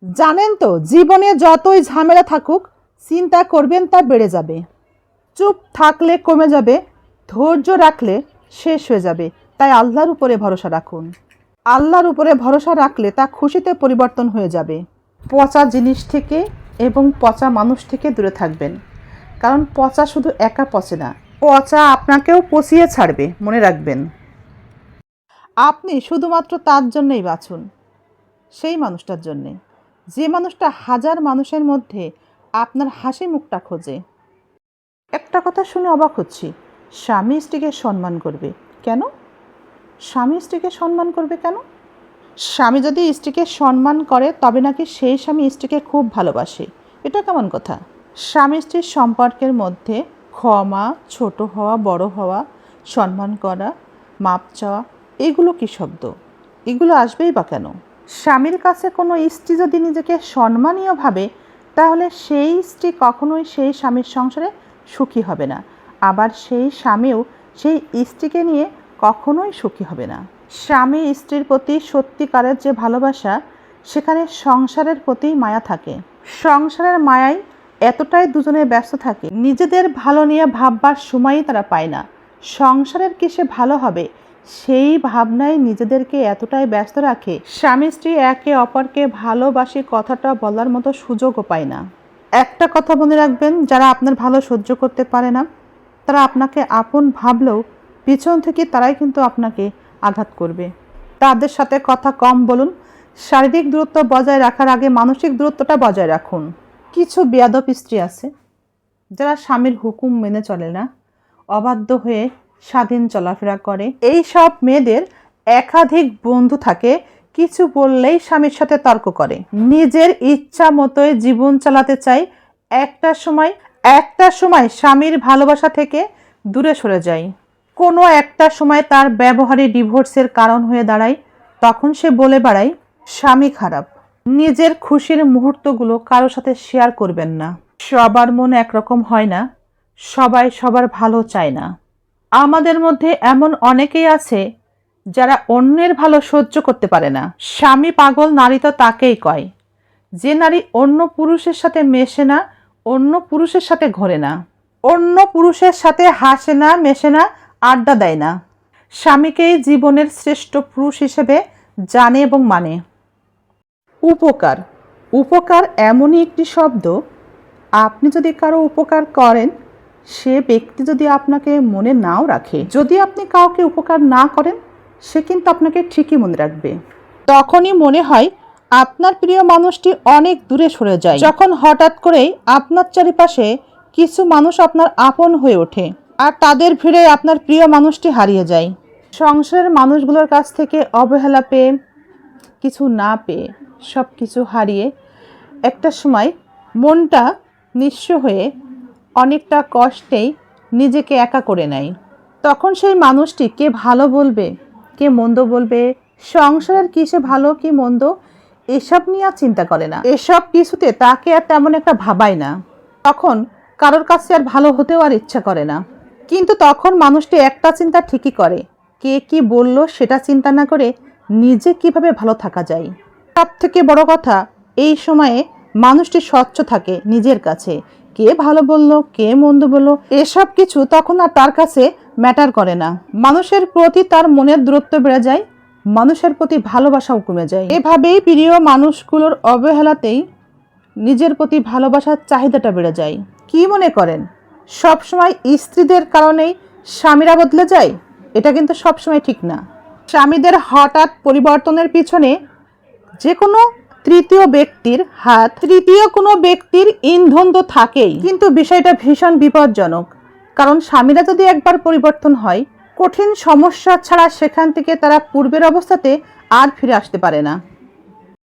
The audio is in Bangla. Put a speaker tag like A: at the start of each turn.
A: জানেন তো, জীবনে যতই ঝামেলা থাকুক, চিন্তা করবেন তা বেড়ে যাবে। চুপ থাকলে কমে যাবে, ধৈর্য রাখলে শেষ হয়ে যাবে। তাই আল্লাহর উপরে ভরসা রাখুন। আল্লাহর উপরে ভরসা রাখলে তা খুশিতে পরিবর্তন হয়ে যাবে। পচা জিনিস থেকে এবং পচা মানুষ থেকে দূরে থাকবেন, কারণ পচা শুধু একা পচে না, পচা আপনাকেও পচিয়ে ছাড়বে। মনে রাখবেন, আপনি শুধুমাত্র তার জন্যই বাঁচুন, সেই মানুষটার জন্যে, যে মানুষটা হাজার মানুষের মধ্যে আপনার হাসি মুখটা খোঁজে। একটা কথা শুনে অবাক হচ্ছি, স্বামী স্ত্রীকে সম্মান করবে কেন? স্বামী স্ত্রীকে সম্মান করবে কেন? স্বামী যদি স্ত্রীকে সম্মান করে তবে নাকি সেই স্বামী স্ত্রীকে খুব ভালোবাসে। এটা কেমন কথা? স্বামী স্ত্রীর সম্পর্কের মধ্যে ক্ষমা, ছোট হওয়া, বড় হওয়া, সম্মান করা, মাপ চাওয়া, এগুলো কি শব্দ? এগুলো আসবেই বা কেন? স্বামীর কাছে কোনো স্ত্রী যদি নিজেকে সম্মানীয় ভাবে, তাহলে সেই স্ত্রী কখনোই সেই স্বামীর সংসারে সুখী হবে না। আবার সেই স্বামীও সেই স্ত্রীকে নিয়ে কখনোই সুখী হবে না। স্বামী স্ত্রীর প্রতি সত্যিকারের যে ভালোবাসা, সেখানে সংসারের প্রতি মায়া থাকে। সংসারের মায়ায় এতটাই দুজনে ব্যস্ত থাকে, নিজেদের ভালো নিয়ে ভাববার সময়ই তারা পায় না। সংসারের কিসে ভালো হবে সেই ভাবনায় নিজেদেরকে এতটাই ব্যস্ত রাখে, স্বামী স্ত্রী একে অপরকে ভালোবাসি কথাটা বলার মতো সুযোগও পায় না। একটা কথা মনে রাখবেন, যারা আপনার ভালো সহ্য করতে পারে না, তারা আপনাকে আপন ভাবলেও পিছন থেকে তারাই কিন্তু আপনাকে আঘাত করবে। তাদের সাথে কথা কম বলুন। শারীরিক দূরত্ব বজায় রাখার আগে মানসিক দূরত্বটা বজায় রাখুন। কিছু বেয়াদব স্ত্রী আছে যারা স্বামীর হুকুম মেনে চলে না, অবাধ্য হয়ে স্বাধীন চলাফেরা করে। এই সব মেয়েদের একাধিক বন্ধু থাকে, কিছু বললেই স্বামীর সাথে তর্ক করে, নিজের ইচ্ছা মতোই জীবন চালাতে চায়। একটা সময় স্বামীর ভালোবাসা থেকে দূরে সরে যায়। কোনো একটা সময় তার ব্যবহারে ডিভোর্সের কারণ হয়ে দাঁড়ায়। তখন সে বলে বেড়ায় স্বামী খারাপ। নিজের খুশির মুহূর্তগুলো কারোর সাথে শেয়ার করবেন না। সবার মন একরকম হয় না, সবাই সবার ভালো চায় না। আমাদের মধ্যে এমন অনেকেই আছে যারা অন্যের ভালো সহ্য করতে পারে না। স্বামী পাগল নারী তো তাকেই কয়, যে নারী অন্য পুরুষের সাথে মেশে না, অন্য পুরুষের সাথে ঘোরে না, অন্য পুরুষের সাথে হাসে না, মেশে না, আড্ডা দেয় না, স্বামীকেই জীবনের শ্রেষ্ঠ পুরুষ হিসেবে জানে এবং মানে। উপকার, উপকার এমনই একটি শব্দ, আপনি যদি কারো উপকার করেন, সে ব্যক্তি যদি আপনাকে মনে নাও রাখে, যদি আপনি কাউকে উপকার না করেন, সে কিন্তু আপনাকে ঠিকই মনে রাখবে। তখনই মনে হয় আপনার প্রিয় মানুষটি অনেক দূরে সরে যায়, যখন হঠাৎ করেই আপনার চারিপাশে কিছু মানুষ আপনার আপন হয়ে ওঠে, আর তাদের ভিড়ে আপনার প্রিয় মানুষটি হারিয়ে যায়। সংসারের মানুষগুলোর কাছ থেকে অবহেলা পেয়ে, কিছু না পেয়ে, সব কিছু হারিয়ে একটা সময় মনটা নিঃস্ব হয়ে অনেকটা কষ্টেই নিজেকে একা করে নেয়। তখন সেই মানুষটি কে ভালো বলবে, কে মন্দ বলবে, সংসারের কিসে ভালো কি মন্দ, এসব নিয়ে আর চিন্তা করে না। এসব কিছুতে তাকে আর তেমন একটা ভাবায় না। তখন কারোর কাছে আর ভালো হতেও আর ইচ্ছা করে না। কিন্তু তখন মানুষটি একটা চিন্তা ঠিকই করে, কে কি বলল সেটা চিন্তা না করে নিজে কিভাবে ভালো থাকা যায়। সব থেকে বড় কথা, এই সময়ে মানুষটি স্বচ্ছ থাকে নিজের কাছে। কে ভালো বলল, কে মন্দ বলল, এসব কিছু তখন আর তার কাছে ম্যাটার করে না। মানুষের প্রতি তার মনের দূরত্ব বেড়ে যায়, মানুষের প্রতি ভালোবাসাও কমে যায়। এভাবেই প্রিয় মানুষগুলোর অবহেলাতেই নিজের প্রতি ভালোবাসার চাহিদাটা বেড়ে যায়। কি মনে করেন সবসময় স্ত্রীদের কারণেই স্বামীরা বদলে যায়? এটা কিন্তু সবসময় ঠিক না। স্বামীদের হঠাৎ পরিবর্তনের পিছনে যে কোনো তৃতীয় কোনো ব্যক্তির ইন্ধন তো থাকেই। কিন্তু বিষয়টা ভীষণ বিপজ্জনক, কারণ স্বামীরা যদি একবার পরিবর্তন হয়, কঠিন সমস্যা ছাড়া সেখান থেকে তারা পূর্বের অবস্থাতে আর ফিরে আসতে পারে না।